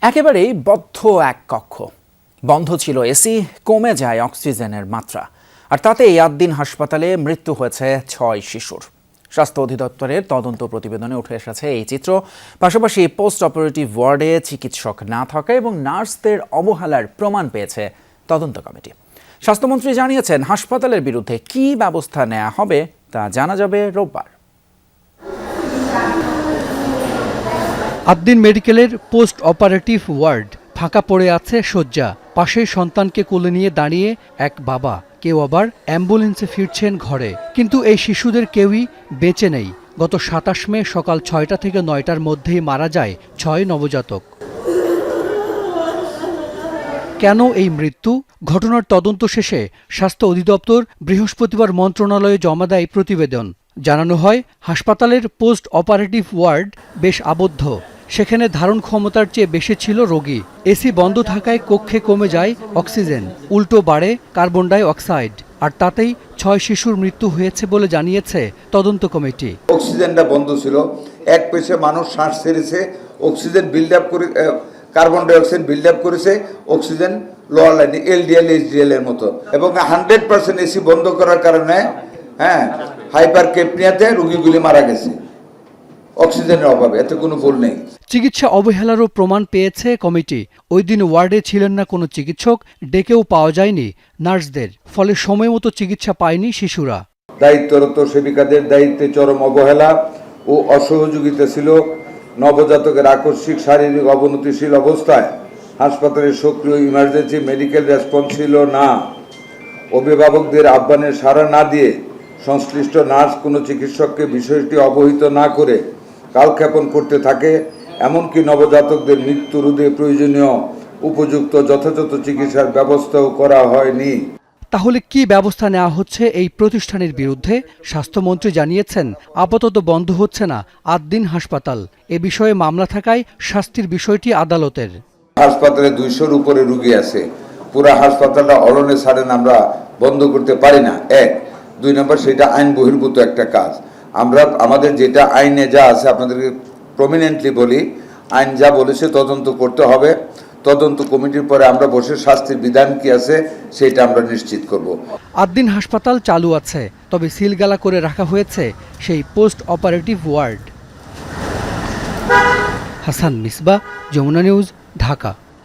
একেবারেই বদ্ধ এক কক্ষ, বন্ধ ছিল এসি, কমে যায় অক্সিজেনের মাত্রা, আর তাতেই 8 দিন হাসপাতালে মৃত্যু হয়েছে 6 শিশুর। স্বাস্থ্য অধিদপ্তরের তদন্ত প্রতিবেদনে উঠে এসেছে এই চিত্র। পাশাপাশি পোস্ট অপারেটিভ ওয়ার্ডে চিকিৎসক না থাকা এবং নার্সদের অবহেলার প্রমাণ পেয়েছে তদন্ত কমিটি। স্বাস্থ্যমন্ত্রী জানিয়েছেন, হাসপাতালের বিরুদ্ধে কী ব্যবস্থা নেওয়া হবে তা জানা যাবে রোববার। 8 দিন মেডিকেলের পোস্ট অপারেটিভ ওয়ার্ড, ফাঁকা পড়ে আছে শয্যা। পাশেই সন্তানকে কোলে নিয়ে দাঁড়িয়ে এক বাবা, কেউ আবার অ্যাম্বুলেন্সে ফিরছেন ঘরে। কিন্তু এই শিশুদের কেউই বেঁচে নেই। গত 27 মে সকাল 6টা থেকে 9টার মধ্যেই মারা যায় 6 নবজাতক। কেন এই মৃত্যু? ঘটনার তদন্ত শেষে স্বাস্থ্য অধিদপ্তর বৃহস্পতিবার মন্ত্রণালয়ে জমা দেয় প্রতিবেদন। জানানো হয়, হাসপাতালের পোস্ট অপারেটিভ ওয়ার্ড বেশ আবদ্ধ। সেখানে ধারণ ক্ষমতার চেয়ে বেশি ছিল রোগী। এসি বন্ধ থাকায় কক্ষে কমে যায় অক্সিজেন, উল্টো বাড়ে কার্বন ডাই অক্সাইড, আর তাতেই 6 শিশুর মৃত্যু হয়েছে বলে জানিয়েছে তদন্ত কমিটি। অক্সিজেনটা বন্ধ ছিল, এক পেশে মানুষ শ্বাস ছেড়েছে, অক্সিজেন বিল্ড আপ করে, carbon die oxide build up করেছে, অক্সিজেন লোয়ার লাইনে এলডিএল এইচডিএল এর মতো, এবং 100% এসি বন্ধ করার কারণে হাইপার কেপনিয়াতে রোগীগুলি মারা গেছে অক্সিজেনের অভাবে। এতে কোনো ভুল নেই। চিকিৎসা অবহেলারও প্রমাণ পেয়েছে কমিটি। ওই দিন ওয়ার্ডে ছিলেন না কোনো চিকিৎসক, ডেকেও পাওয়া যায়নি নার্সদের, ফলে সময় মতো চিকিৎসা পায়নি শিশুরা। দায়িত্বরত সেবিকাদের দায়িত্বে চরম অবহেলা ও অসহযোগিতা ছিল। নবজাতকের আকস্মিক শারীরিক অবনতিশীল অবস্থায় হাসপাতালের সক্রিয় ইমার্জেন্সি মেডিকেল রেসপন্স ছিল না। অভিভাবকদের আহ্বানে সাড়া না দিয়ে সংশ্লিষ্ট নার্স কোনো চিকিৎসককে বিষয়টি অবহিত না করে কালক্ষেপণ করতে থাকে। এমনকি নবজাতকদের মৃত্যু রোধে প্রয়োজনীয় উপযুক্ত যথাযথ চিকিৎসার ব্যবস্থাও করা হয়নি। তাহলে কি ব্যবস্থা নেওয়া হচ্ছে এই প্রতিষ্ঠানের বিরুদ্ধে? স্বাস্থ্যমন্ত্রী জানিয়েছেন, আপাতত বন্ধ হচ্ছে না 8 দিন হাসপাতাল। এ বিষয়ে মামলা থাকায় শাস্তির বিষয়টি আদালতের। হাসপাতালে 200-র উপরে রোগী আছে। পুরা হাসপাতালটা অলনে ছাড়েন আমরা বন্ধ করতে পারি না। 1, 2 নম্বর, সেটা আইন বহির্ভূত একটা কাজ। আমরা আমাদের যেটা আইনে যা আছে আপনাদেরকে প্রমিনেন্টলি বলি, আইন যা বলেছে তদন্ত করতে হবে। তদন্ত কমিটির পরে আমরা বসে শাস্তির বিধান কি আছে সেটা আমরা নিশ্চিত করব। 8 দিন হাসপাতাল চালু আছে, তবে সিলগালা করে রাখা হয়েছে সেই post operative ward. Hasan Misbah, Jamuna news, Dhaka.